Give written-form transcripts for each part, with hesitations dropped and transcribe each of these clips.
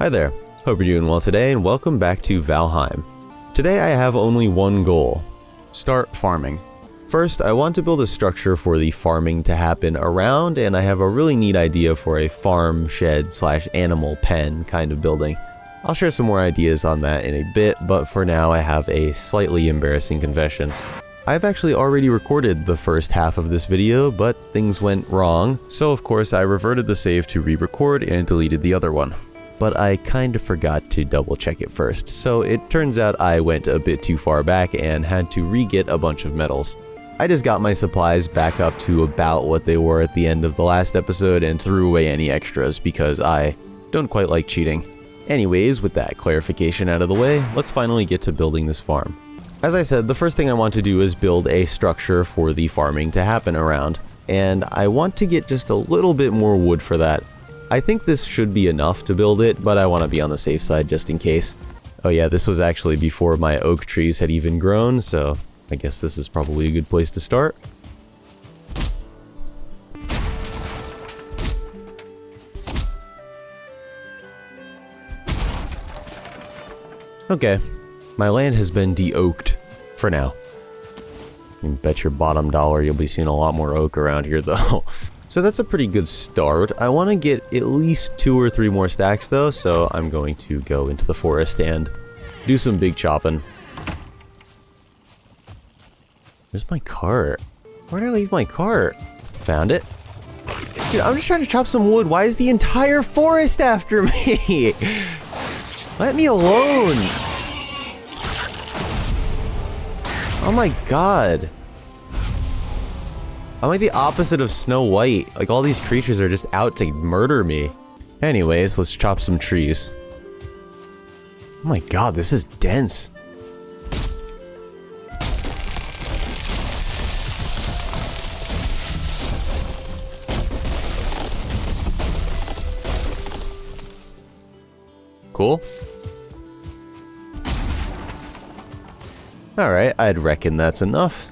Hi there, hope you're doing well today and welcome back to Valheim. Today I have only one goal: start farming. First, I want to build a structure for the farming to happen around, and I have a really neat idea for a farm shed / animal pen kind of building. I'll share some more ideas on that in a bit, but for now I have a slightly embarrassing confession. I've actually already recorded the first half of this video, but things went wrong, so of course I reverted the save to re-record and deleted the other one. But I kinda forgot to double check it first, so it turns out I went a bit too far back and had to re-get a bunch of metals. I just got my supplies back up to about what they were at the end of the last episode and threw away any extras because I don't quite like cheating. Anyways, with that clarification out of the way, let's finally get to building this farm. As I said, the first thing I want to do is build a structure for the farming to happen around, and I want to get just a little bit more wood for that. I think this should be enough to build it, but I want to be on the safe side just in case. Oh yeah, this was actually before my oak trees had even grown, so I guess this is probably a good place to start. Okay, my land has been de-oaked for now. You can bet your bottom dollar you'll be seeing a lot more oak around here though. So that's a pretty good start. I want to get at least 2 or 3 more stacks though, so I'm going to go into the forest and do some big chopping. Where's my cart? Where did I leave my cart? Found it. Dude, I'm just trying to chop some wood. Why is the entire forest after me? Let me alone. Oh my god. I'm like the opposite of Snow White. Like all these creatures are just out to murder me. Anyways, let's chop some trees. Oh my god, this is dense. Cool. Alright, I'd reckon that's enough.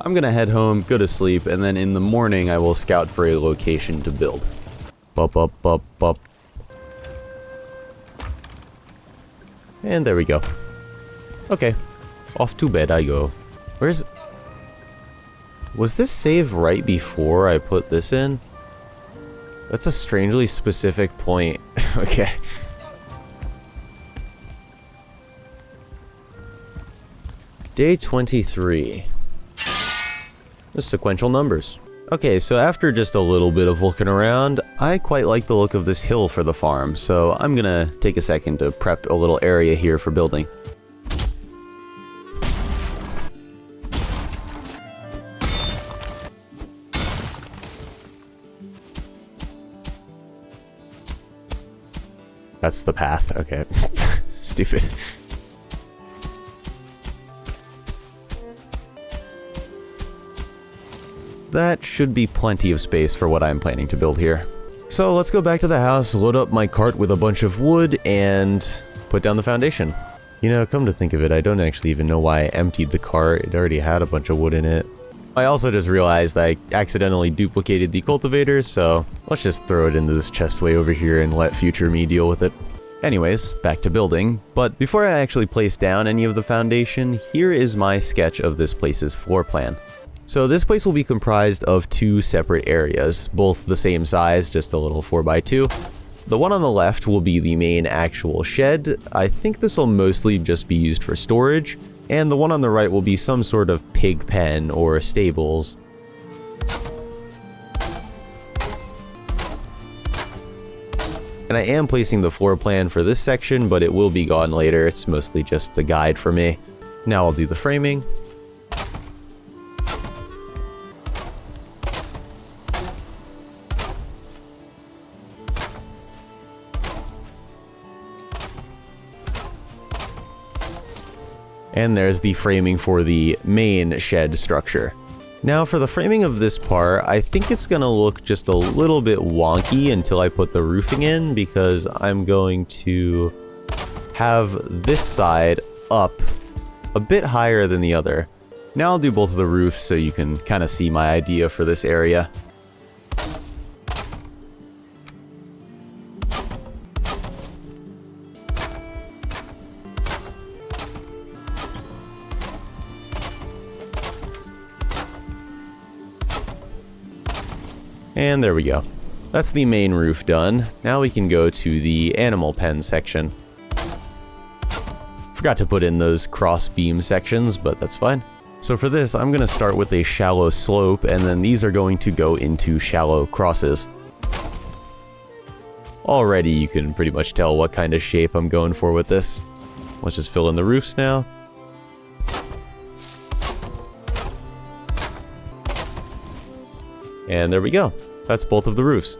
I'm gonna head home, go to sleep, and then in the morning I will scout for a location to build. Bup, bup, bup, bup. And there we go. Okay, off to bed I go. Where's... Was this save right before I put this in? That's a strangely specific point. Okay. Day 23. The sequential numbers. Okay, so after just a little bit of looking around, I quite like the look of this hill for the farm, so I'm gonna take a second to prep a little area here for building. That's the path, okay. Stupid. That should be plenty of space for what I'm planning to build here. So let's go back to the house, load up my cart with a bunch of wood, and put down the foundation. You know, come to think of it, I don't actually even know why I emptied the cart. It already had a bunch of wood in it. I also just realized I accidentally duplicated the cultivator, so let's just throw it into this chest way over here and let future me deal with it. Anyways, back to building, but before I actually place down any of the foundation, here is my sketch of this place's floor plan. So this place will be comprised of 2 separate areas, both the same size, just a little 4x2. The one on the left will be the main actual shed. I think this will mostly just be used for storage, and the one on the right will be some sort of pig pen or stables. And I am placing the floor plan for this section, but it will be gone later. It's mostly just a guide for me. Now I'll do the framing. And there's the framing for the main shed structure. Now for the framing of this part, I think it's gonna look just a little bit wonky until I put the roofing in, because I'm going to have this side up a bit higher than the other. Now I'll do both of the roofs so you can kind of see my idea for this area. And there we go. That's the main roof done. Now we can go to the animal pen section. Forgot to put in those cross beam sections, but that's fine. So for this, I'm going to start with a shallow slope, and then these are going to go into shallow crosses. Already you can pretty much tell what kind of shape I'm going for with this. Let's just fill in the roofs now. And there we go. That's both of the roofs.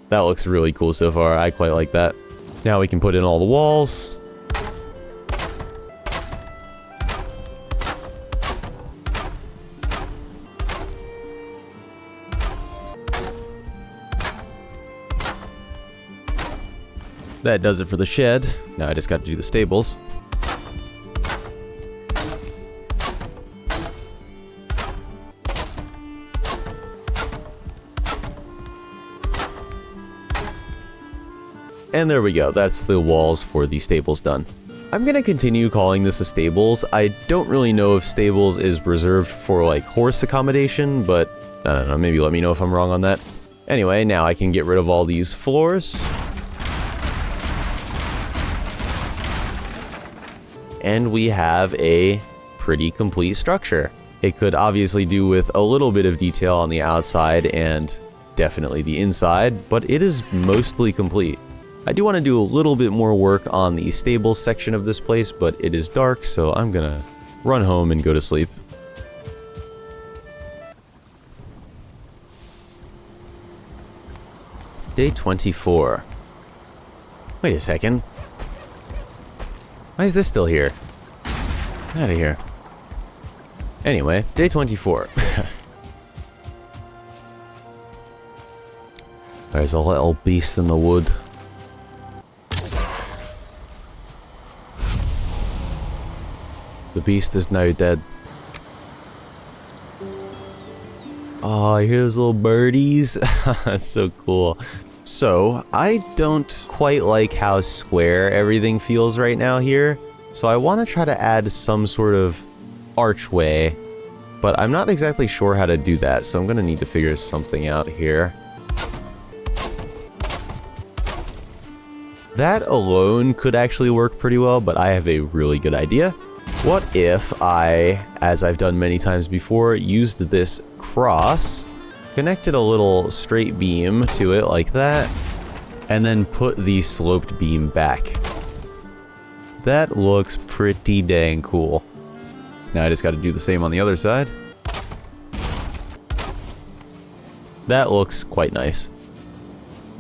That looks really cool so far. I quite like that. Now we can put in all the walls. That does it for the shed. Now I just got to do the stables. And there we go, that's the walls for the stables done. I'm gonna continue calling this a stables. I don't really know if stables is reserved for like horse accommodation, but I don't know, maybe let me know if I'm wrong on that. Anyway, now I can get rid of all these floors. And we have a pretty complete structure. It could obviously do with a little bit of detail on the outside and definitely the inside, but it is mostly complete. I do want to do a little bit more work on the stables section of this place, but it is dark, so I'm gonna run home and go to sleep. Day 24. Wait a second. Why is this still here? Out of here. Anyway, day 24. There's a little beast in the wood. The beast is now dead. Oh, I hear those little birdies. That's so cool. So, I don't quite like how square everything feels right now here. So I want to try to add some sort of archway, but I'm not exactly sure how to do that, so I'm going to need to figure something out here. That alone could actually work pretty well, but I have a really good idea. What if I, as I've done many times before, used this cross, connected a little straight beam to it like that, and then put the sloped beam back. That looks pretty dang cool. Now I just got to do the same on the other side. That looks quite nice.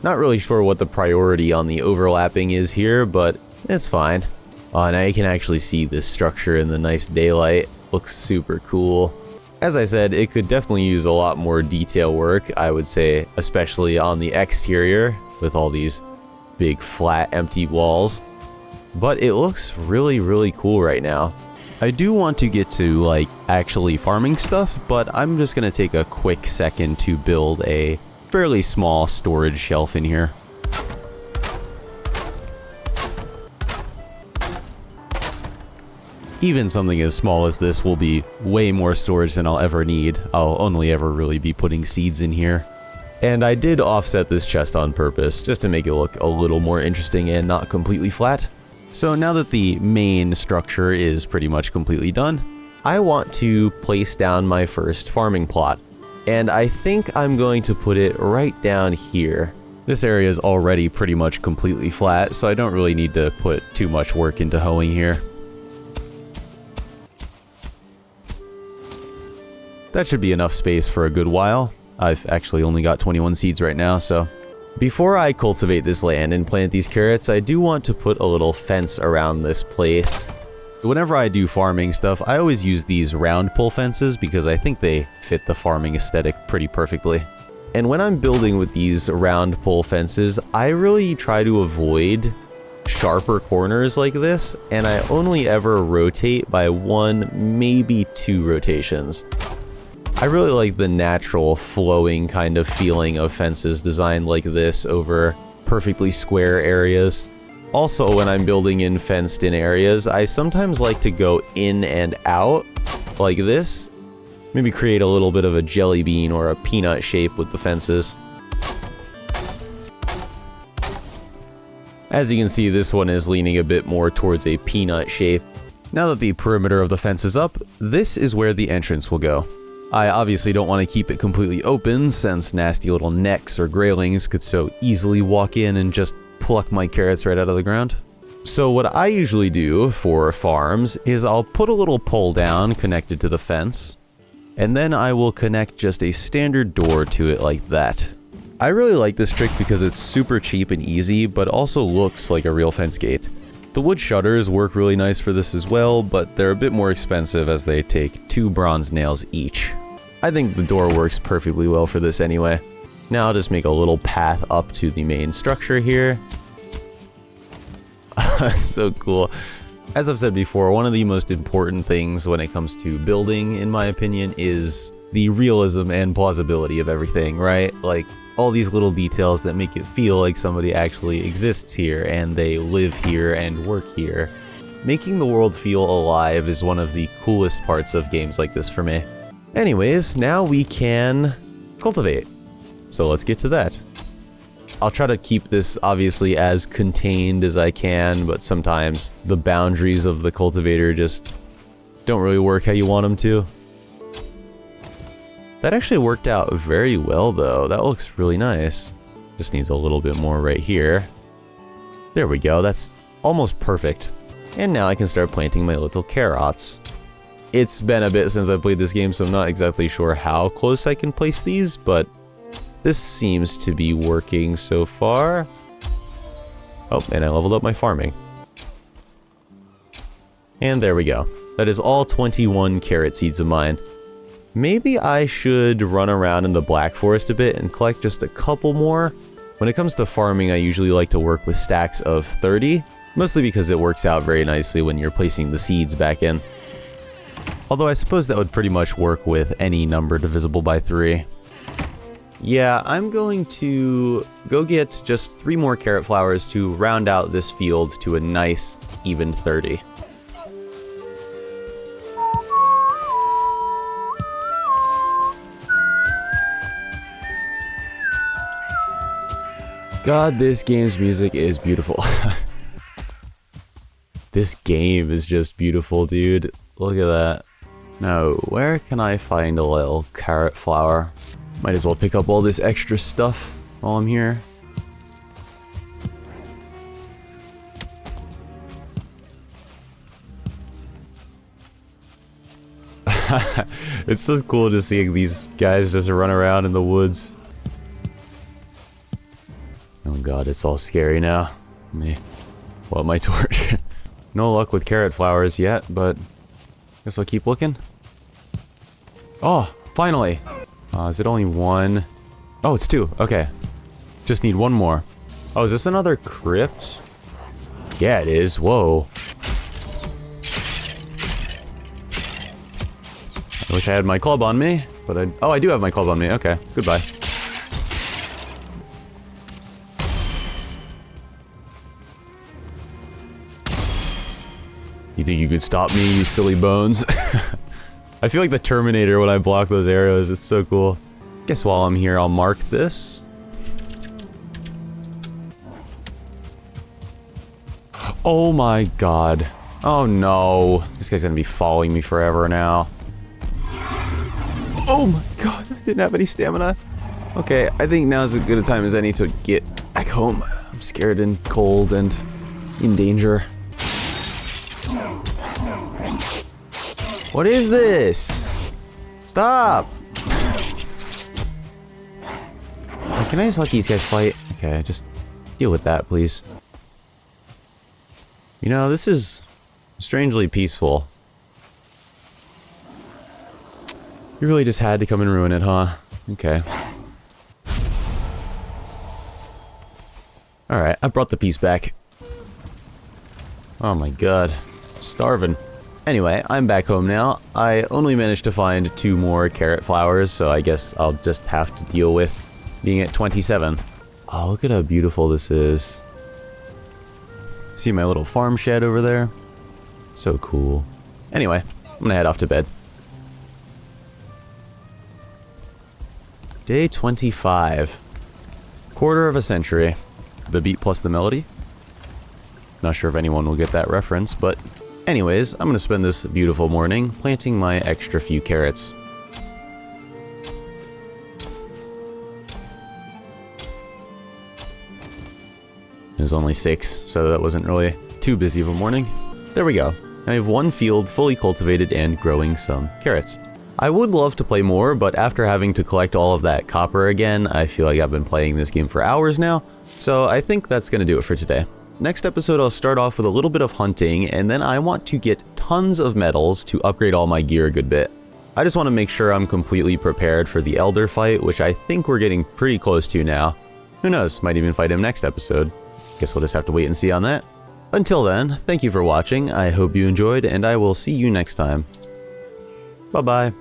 Not really sure what the priority on the overlapping is here, but it's fine. Oh, now you can actually see this structure in the nice daylight. Looks super cool. As I said, it could definitely use a lot more detail work, I would say, especially on the exterior with all these big flat empty walls. But it looks really, really cool right now. I do want to get to like actually farming stuff, but I'm just gonna take a quick second to build a fairly small storage shelf in here. Even something as small as this will be way more storage than I'll ever need. I'll only ever really be putting seeds in here. And I did offset this chest on purpose, just to make it look a little more interesting and not completely flat. So now that the main structure is pretty much completely done, I want to place down my first farming plot. And I think I'm going to put it right down here. This area is already pretty much completely flat, so I don't really need to put too much work into hoeing here. That should be enough space for a good while. I've actually only got 21 seeds right now, so. Before I cultivate this land and plant these carrots, I do want to put a little fence around this place. Whenever I do farming stuff, I always use these round pole fences because I think they fit the farming aesthetic pretty perfectly. And when I'm building with these round pole fences, I really try to avoid sharper corners like this, and I only ever rotate by 1, maybe 2 rotations. I really like the natural flowing kind of feeling of fences designed like this over perfectly square areas. Also, when I'm building in fenced in areas, I sometimes like to go in and out like this Maybe create a little bit of a jelly bean or a peanut shape with the fences. As you can see, this one is leaning a bit more towards a peanut shape. Now that the perimeter of the fence is up, this is where the entrance will go. I obviously don't want to keep it completely open, since nasty little necks or graylings could so easily walk in and just pluck my carrots right out of the ground. So what I usually do for farms is I'll put a little pole down connected to the fence, and then I will connect just a standard door to it like that. I really like this trick because it's super cheap and easy, but also looks like a real fence gate. The wood shutters work really nice for this as well, but they're a bit more expensive as they take 2 bronze nails each. I think the door works perfectly well for this anyway. Now I'll just make a little path up to the main structure here. That's so cool. As I've said before, one of the most important things when it comes to building, in my opinion, is the realism and plausibility of everything, right? Like, all these little details that make it feel like somebody actually exists here and they live here and work here. Making the world feel alive is one of the coolest parts of games like this for me. Anyways, now we can cultivate. So let's get to that. I'll try to keep this obviously as contained as I can, but sometimes the boundaries of the cultivator just don't really work how you want them to. That actually worked out very well though. That looks really nice. Just needs a little bit more right here. There we go. That's almost perfect. And now I can start planting my little carrots. It's been a bit since I played this game, so I'm not exactly sure how close I can place these, but this seems to be working so far. Oh, and I leveled up my farming. And there we go. That is all 21 carrot seeds of mine. Maybe I should run around in the Black Forest a bit and collect just a couple more. When it comes to farming, I usually like to work with stacks of 30, mostly because it works out very nicely when you're placing the seeds back in. Although I suppose that would pretty much work with any number divisible by 3. Yeah, I'm going to go get just 3 more carrot flowers to round out this field to a nice, even 30. God, this game's music is beautiful. This game is just beautiful, dude. Look at that. Now, where can I find a little carrot flower? Might as well pick up all this extra stuff while I'm here. It's so cool to see these guys just run around in the woods. Oh god, it's all scary now. Let me pull out my torch. No luck with carrot flowers yet, but guess I'll keep looking. Oh, finally! Is it only 1? Oh, it's 2. Okay. Just need 1 more. Oh, is this another crypt? Yeah, it is. Whoa. I wish I had my club on me, but oh, I do have my club on me. Okay, goodbye. You think you could stop me, you silly bones? I feel like the Terminator when I block those arrows. It's so cool. Guess while I'm here, I'll mark this. Oh my god. Oh no. This guy's gonna be following me forever now. Oh my god, I didn't have any stamina. Okay, I think now's as good a time as any to get back home. I'm scared and cold and in danger. What is this? Stop! Can I just let these guys fight? Okay, just deal with that, please. You know, this is strangely peaceful. You really just had to come and ruin it, huh? Okay. Alright, I brought the peace back. Oh my god. Starving. Anyway, I'm back home now. I only managed to find 2 more carrot flowers, so I guess I'll just have to deal with being at 27. Oh, look at how beautiful this is. See my little farm shed over there? So cool. Anyway, I'm gonna head off to bed. Day 25. Quarter of a century. The beat plus the melody? Not sure if anyone will get that reference, but anyways, I'm gonna spend this beautiful morning planting my extra few carrots. It was only 6, so that wasn't really too busy of a morning. There we go. I have one field fully cultivated and growing some carrots. I would love to play more, but after having to collect all of that copper again, I feel like I've been playing this game for hours now, so I think that's gonna do it for today. Next episode, I'll start off with a little bit of hunting, and then I want to get tons of metals to upgrade all my gear a good bit. I just want to make sure I'm completely prepared for the Elder fight, which I think we're getting pretty close to now. Who knows, might even fight him next episode. Guess we'll just have to wait and see on that. Until then, thank you for watching, I hope you enjoyed, and I will see you next time. Bye-bye.